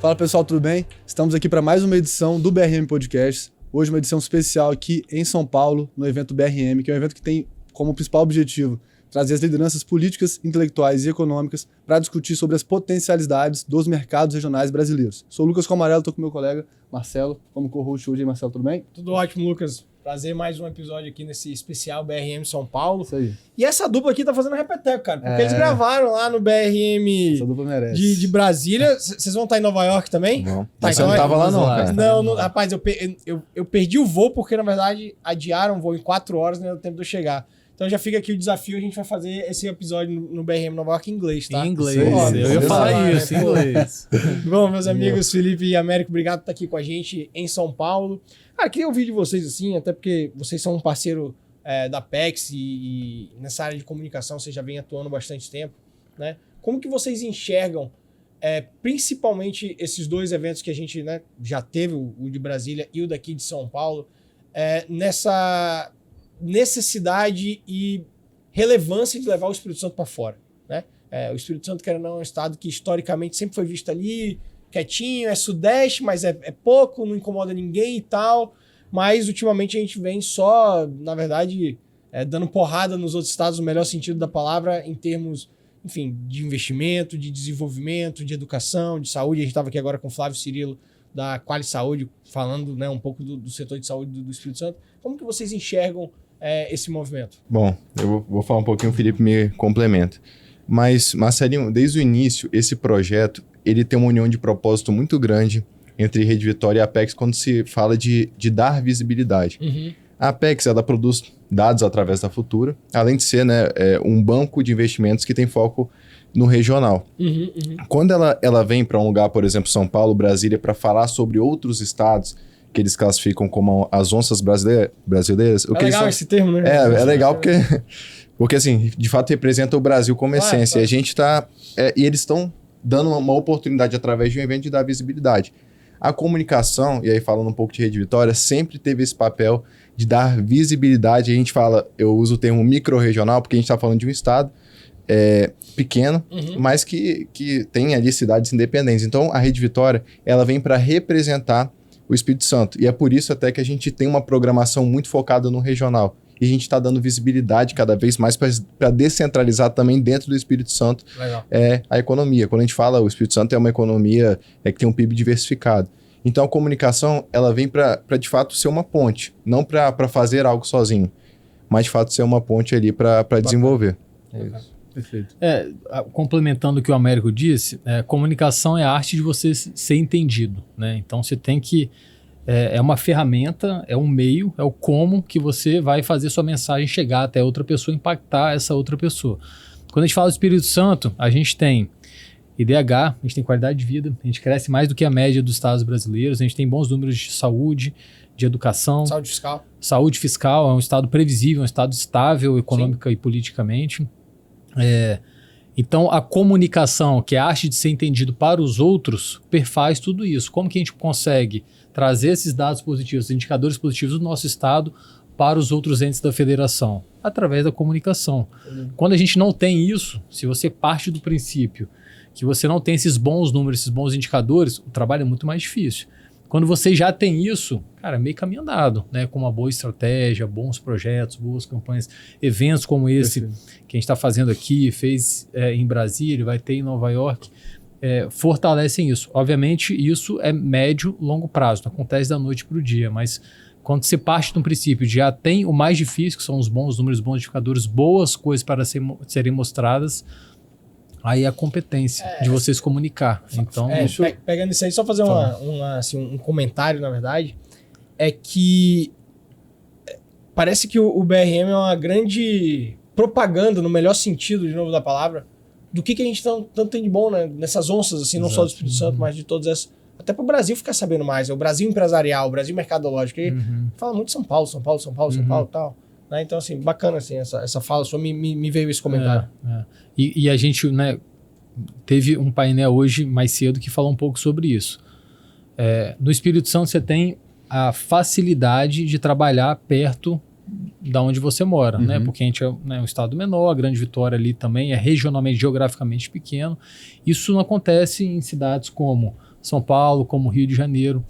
Fala pessoal, tudo bem? Estamos aqui para mais uma edição do BRM Podcast. Hoje uma edição especial aqui em São Paulo, no evento BRM, que é um evento que tem como principal objetivo trazer as lideranças políticas, intelectuais e econômicas para discutir sobre as potencialidades dos mercados regionais brasileiros. Sou o Lucas Comarello, estou com meu colega Marcelo, como co-host hoje. Marcelo, tudo bem? Tudo ótimo, Lucas. Prazer mais um episódio aqui nesse especial BRM São Paulo. Isso aí. E essa dupla aqui tá fazendo repeteco, cara. Porque eles gravaram lá no BRM Essa dupla merece. de Brasília. Vocês vão estar em Nova York também? Não. Tá, Você não tava lá não, cara. Não, rapaz, eu perdi o voo porque, na verdade, adiaram o voo em 4 horas, não deu tempo de eu chegar. Então já fica aqui o desafio, a gente vai fazer esse episódio no BRM Nova York em inglês, tá? Em inglês. Isso, Eu ia falar isso, em inglês. Bom, meus amigos Felipe e Américo, obrigado por estar aqui com a gente em São Paulo. Cara, queria ouvir de vocês, assim, até porque vocês são um parceiro da PEX e nessa área de comunicação vocês já vêm atuando bastante tempo, né? Como que vocês enxergam, principalmente esses dois eventos que a gente, né, já teve, o de Brasília e o daqui de São Paulo, nessa necessidade e relevância de levar o Espírito Santo para fora, né? O Espírito Santo, querendo ou não, é um estado que historicamente sempre foi visto ali, quietinho, é sudeste, mas é pouco, não incomoda ninguém e tal, mas ultimamente a gente vem só, na verdade, dando porrada nos outros estados, no melhor sentido da palavra, em termos, enfim, de investimento, de desenvolvimento, de educação, de saúde. A gente estava aqui agora com o Flávio Cirilo, da Quali Saúde, falando, né, um pouco do setor de saúde do Espírito Santo. Como que vocês enxergam esse movimento? Bom, eu vou falar um pouquinho, o Felipe me complementa. Mas, Marcelinho, desde o início, esse projeto, ele tem uma união de propósito muito grande entre Rede Vitória e a Apex quando se fala de dar visibilidade. Uhum. A Apex, ela produz dados através da Futura, além de ser, né, um banco de investimentos que tem foco no regional. Uhum. Quando ela vem para um lugar, por exemplo, São Paulo, Brasília, para falar sobre outros estados que eles classificam como as onças brasileiras... É legal esse termo, né? É legal porque, assim, de fato representa o Brasil como essência. E a gente está... e eles estão dando uma oportunidade através de um evento de dar visibilidade. A comunicação, e aí falando um pouco de Rede Vitória, sempre teve esse papel de dar visibilidade. A gente fala, eu uso o termo micro-regional, porque a gente está falando de um estado pequeno, mas que tem ali cidades independentes. Então, a Rede Vitória, ela vem para representar o Espírito Santo. E é por isso até que a gente tem uma programação muito focada no regional. E a gente está dando visibilidade cada vez mais para descentralizar também dentro do Espírito Santo a economia. Quando a gente fala o Espírito Santo é uma economia que tem um PIB diversificado. Então a comunicação ela vem para de fato ser uma ponte, não para fazer algo sozinho, mas de fato ser uma ponte ali para desenvolver. É isso. Perfeito. Complementando o que o Américo disse, comunicação é a arte de você ser entendido, né? Então você tem que... É uma ferramenta, é um meio, é o como que você vai fazer sua mensagem chegar até outra pessoa, impactar essa outra pessoa. Quando a gente fala do Espírito Santo, a gente tem IDH, a gente tem qualidade de vida, a gente cresce mais do que a média dos estados brasileiros, a gente tem bons números de saúde, de educação. Saúde fiscal. Saúde fiscal, é um estado previsível, um estado estável econômica e politicamente. Então, a comunicação, que é a arte de ser entendido para os outros, perfaz tudo isso. Como que a gente consegue trazer esses dados positivos, indicadores positivos do nosso estado para os outros entes da federação? Através da comunicação. Quando a gente não tem isso, se você parte do princípio que você não tem esses bons números, esses bons indicadores, o trabalho é muito mais difícil. Quando você já tem isso, cara, meio caminho andado, né? Com uma boa estratégia, bons projetos, boas campanhas, eventos como esse que a gente está fazendo aqui, fez em Brasília, vai ter em Nova York, fortalecem isso. Obviamente, isso é médio, longo prazo, não acontece da noite para o dia, mas quando você parte de um princípio de já tem o mais difícil, que são os bons números, bons indicadores, boas coisas para serem mostradas, aí a competência de vocês comunicar. Então, pegando isso aí, só fazer um comentário, na verdade, é que parece que o BRM é uma grande propaganda, no melhor sentido, de novo da palavra, do que a gente tanto tem de bom, né? Nessas onças, assim, não só do Espírito Santo, mas de todas essas... Até para o Brasil ficar sabendo mais, o Brasil empresarial, o Brasil mercadológico, fala muito São Paulo e tal. Né? Então, assim, bacana assim, essa fala sua, me veio esse comentário. E a gente, né, teve um painel hoje mais cedo que falou um pouco sobre isso. No Espírito Santo você tem a facilidade de trabalhar perto da onde você mora, né? Porque a gente é, né, um estado menor, a Grande Vitória ali também é regionalmente, geograficamente pequeno. Isso não acontece em cidades como São Paulo, como Rio de Janeiro.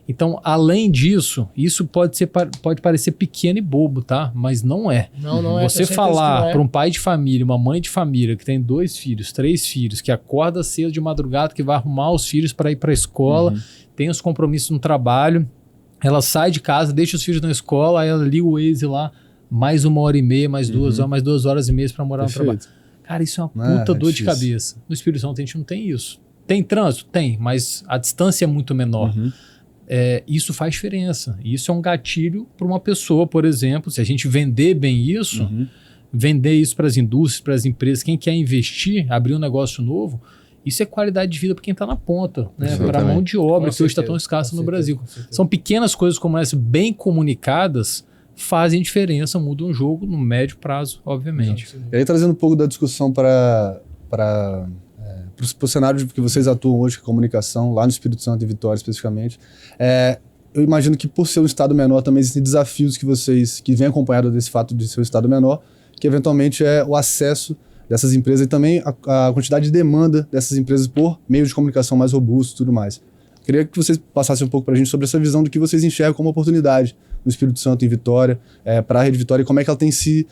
Então, além disso, isso pode parecer pequeno e bobo, tá? Mas não é. Não é. Você falar para um pai de família, uma mãe de família que tem 2 filhos, 3 filhos, que acorda cedo de madrugada, que vai arrumar os filhos para ir para a escola, tem os compromissos no trabalho, ela sai de casa, deixa os filhos na escola, aí ela liga o Waze lá, mais 1h30, mais 2 horas, mais 2h30 para morar no trabalho. Cara, isso é uma puta dor de cabeça. No Espírito Santo a gente não tem isso. Tem trânsito? Tem, mas a distância é muito menor. Isso faz diferença. Isso é um gatilho para uma pessoa, por exemplo, se a gente vender bem isso, vender isso para as indústrias, para as empresas, quem quer investir, abrir um negócio novo, isso é qualidade de vida para quem está na ponta, né? Para a mão de obra, que hoje está tão escassa no Brasil. São pequenas coisas como essa, bem comunicadas, fazem diferença, mudam o jogo no médio prazo, obviamente. E aí, trazendo um pouco da discussão para o cenário que vocês atuam hoje, que é comunicação, lá no Espírito Santo e Vitória especificamente, eu imagino que por ser um estado menor também existem desafios que vêm acompanhados desse fato de ser um estado menor, que eventualmente é o acesso dessas empresas e também a quantidade de demanda dessas empresas por meios de comunicação mais robustos e tudo mais. Queria que vocês passassem um pouco para a gente sobre essa visão do que vocês enxergam como oportunidade no Espírito Santo, em Vitória, para a Rede Vitória, e como é que ela tem se,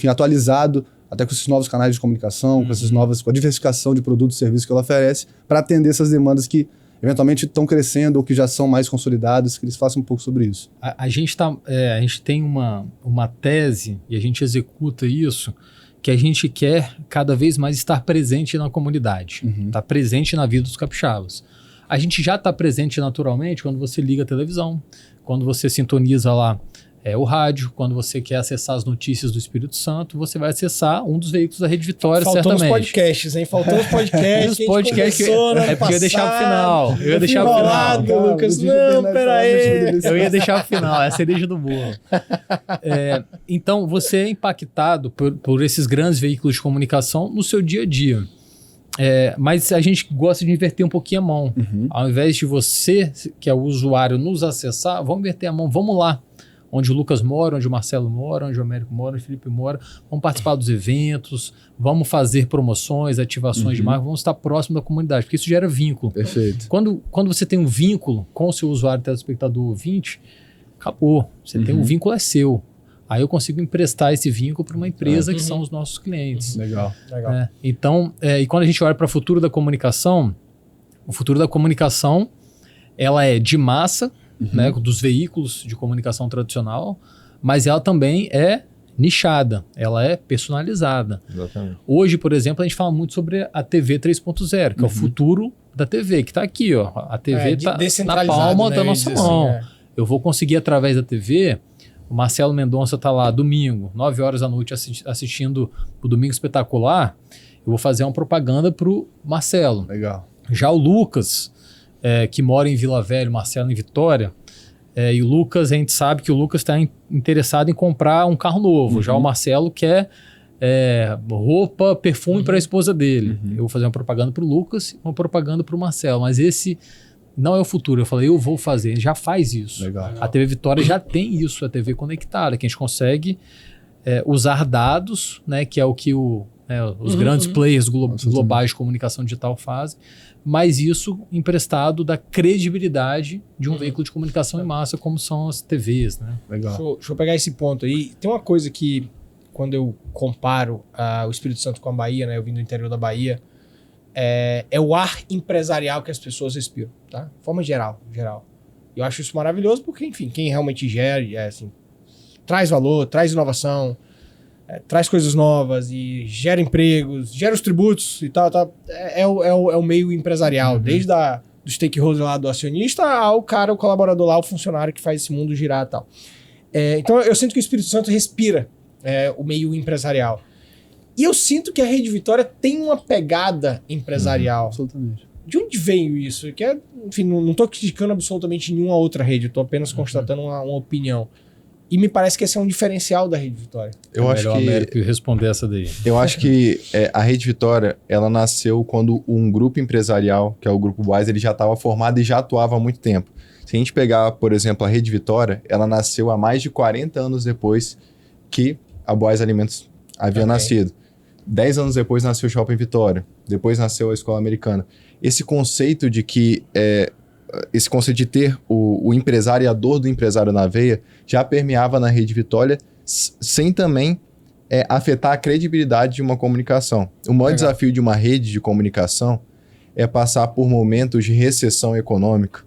atualizado até com esses novos canais de comunicação, com a diversificação de produtos e serviços que ela oferece, para atender essas demandas que eventualmente estão crescendo ou que já são mais consolidadas, que eles façam um pouco sobre isso. A gente tem uma tese, e a gente executa isso, que a gente quer cada vez mais estar presente na comunidade, estar presente na vida dos capixabas. A gente já está presente naturalmente quando você liga a televisão, quando você sintoniza lá o rádio, quando você quer acessar as notícias do Espírito Santo, você vai acessar um dos veículos da Rede Vitória, certamente. Faltou os podcasts, hein? Faltou os podcasts. Os podcasts porque eu ia deixar pro final. Eu ia deixar pro final. Lucas, não, peraí. Eu ia deixar pro final, é a cereja do bolo. Então, você é impactado por esses grandes veículos de comunicação no seu dia a dia. Mas a gente gosta de inverter um pouquinho a mão. Ao invés de você, que é o usuário, nos acessar, vamos inverter a mão, vamos lá. Onde o Lucas mora, onde o Marcelo mora, onde o Américo mora, onde o Felipe mora. Vamos participar dos eventos, vamos fazer promoções, ativações de marca, vamos estar próximo da comunidade, porque isso gera vínculo. Perfeito. Quando você tem um vínculo com o seu usuário, telespectador, ouvinte, acabou. Você tem um vínculo, é seu. Aí eu consigo emprestar esse vínculo para uma empresa que são os nossos clientes. Legal. Então, e quando a gente olha para o futuro da comunicação, ela é de massa, né, dos veículos de comunicação tradicional, mas ela também é nichada, ela é personalizada. Exatamente. Hoje, por exemplo, a gente fala muito sobre a TV 3.0, que é o futuro da TV, que está aqui, ó. A TV está na palma da nossa mão. Eu vou conseguir, através da TV, o Marcelo Mendonça está lá domingo, 9 horas da noite, assistindo o Domingo Espetacular, eu vou fazer uma propaganda para o Marcelo. Legal. Já o Lucas, que mora em Vila Velha, o Marcelo em Vitória, e o Lucas, a gente sabe que o Lucas está interessado em comprar um carro novo. Já o Marcelo quer roupa, perfume para a esposa dele. Eu vou fazer uma propaganda para o Lucas e uma propaganda para o Marcelo. Mas esse não é o futuro. Eu falei, eu vou fazer. Ele já faz isso. Legal. A TV Vitória já tem isso, a TV conectada, que a gente consegue usar dados, né, que é o que os grandes players globais de comunicação digital fazem, mas isso emprestado da credibilidade de um veículo de comunicação em massa, como são as TVs, né? Legal. Deixa eu pegar esse ponto aí. Tem uma coisa que, quando eu comparo o Espírito Santo com a Bahia, né? Eu vim do interior da Bahia, é o ar empresarial que as pessoas respiram, tá? De forma geral. Eu acho isso maravilhoso porque, enfim, quem realmente gera, traz valor, traz inovação, traz coisas novas e gera empregos, gera os tributos e tal. É o meio empresarial, desde do stakeholder lá, do acionista, ao cara, o colaborador lá, o funcionário que faz esse mundo girar e tal. Então eu sinto que o Espírito Santo respira o meio empresarial. E eu sinto que a Rede Vitória tem uma pegada empresarial. Absolutamente. De onde veio isso? Enfim, não estou criticando absolutamente nenhuma outra rede, estou apenas constatando uma opinião. E me parece que esse é um diferencial da Rede Vitória. Eu acho que o Américo responder essa daí. Eu acho que a Rede Vitória, ela nasceu quando um grupo empresarial, que é o Grupo Boás, ele já estava formado e já atuava há muito tempo. Se a gente pegar, por exemplo, a Rede Vitória, ela nasceu há mais de 40 anos depois que a Boás Alimentos havia nascido. 10 anos depois nasceu o Shopping Vitória, depois nasceu a Escola Americana. Esse conceito de que... esse conceito de ter o empresário e a dor do empresário na veia já permeava na Rede Vitória, sem também afetar a credibilidade de uma comunicação. O maior desafio de uma rede de comunicação é passar por momentos de recessão econômica,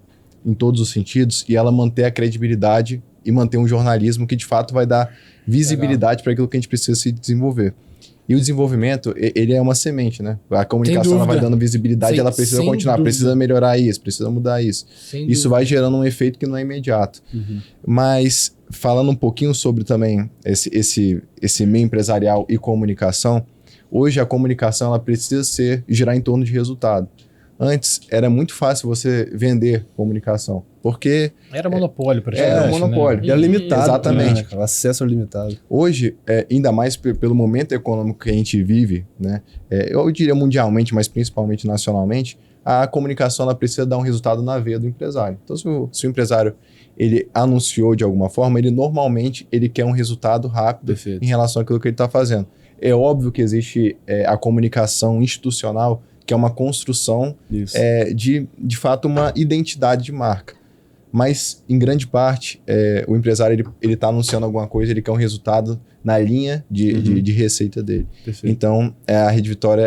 em todos os sentidos, e ela manter a credibilidade e manter um jornalismo que, de fato, vai dar visibilidade para aquilo que a gente precisa se desenvolver. E o desenvolvimento, ele é uma semente, né? A comunicação ela vai dando visibilidade, ela precisa continuar, precisa melhorar isso, precisa mudar isso. Isso vai gerando um efeito que não é imediato. Mas, falando um pouquinho sobre também esse meio empresarial e comunicação, hoje a comunicação ela precisa girar em torno de resultado. Antes, era muito fácil você vender comunicação, porque... Era monopólio, praticamente. Era monopólio. Né? Era limitado. Exatamente. Né? O acesso era limitado. Hoje, ainda mais pelo momento econômico que a gente vive, né? Eu diria mundialmente, mas principalmente nacionalmente, a comunicação ela precisa dar um resultado na veia do empresário. Então, se o empresário ele anunciou de alguma forma, ele normalmente quer um resultado rápido em relação àquilo que ele está fazendo. É óbvio que existe a comunicação institucional, que é uma construção de fato, uma identidade de marca. Mas, em grande parte, o empresário ele está anunciando alguma coisa, ele quer um resultado na linha de receita dele. Perfeito. Então, a Rede Vitória,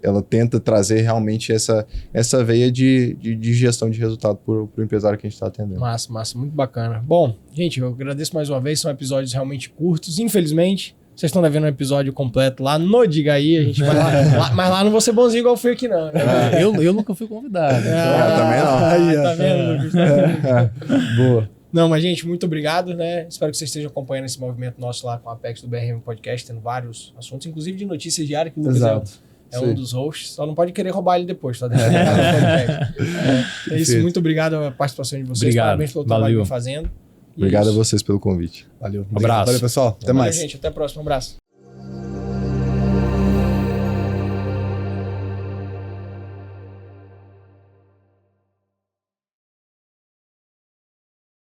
ela tenta trazer realmente essa veia de gestão de resultado para o empresário que a gente está atendendo. Massa, muito bacana. Bom, gente, eu agradeço mais uma vez, são episódios realmente curtos, infelizmente. Vocês estão devendo um episódio completo lá no Diga Aí, a gente vai lá, mas lá não vou ser bonzinho igual fui aqui não. Né? Eu nunca fui convidado. Também não. Tá vendo, Lucas? Boa. Não, mas gente, muito obrigado, né? Espero que vocês estejam acompanhando esse movimento nosso lá com a Apex do BRM Podcast, tendo vários assuntos, inclusive de notícias diárias, que o Lucas é um dos hosts. Só não pode querer roubar ele depois, tá? É isso, muito obrigado pela participação de vocês. Obrigado. Parabéns pelo trabalho que estão fazendo. Obrigado a vocês pelo convite. Valeu. Abraço. Valeu, pessoal. Até mais. Gente, até a próxima. Um abraço.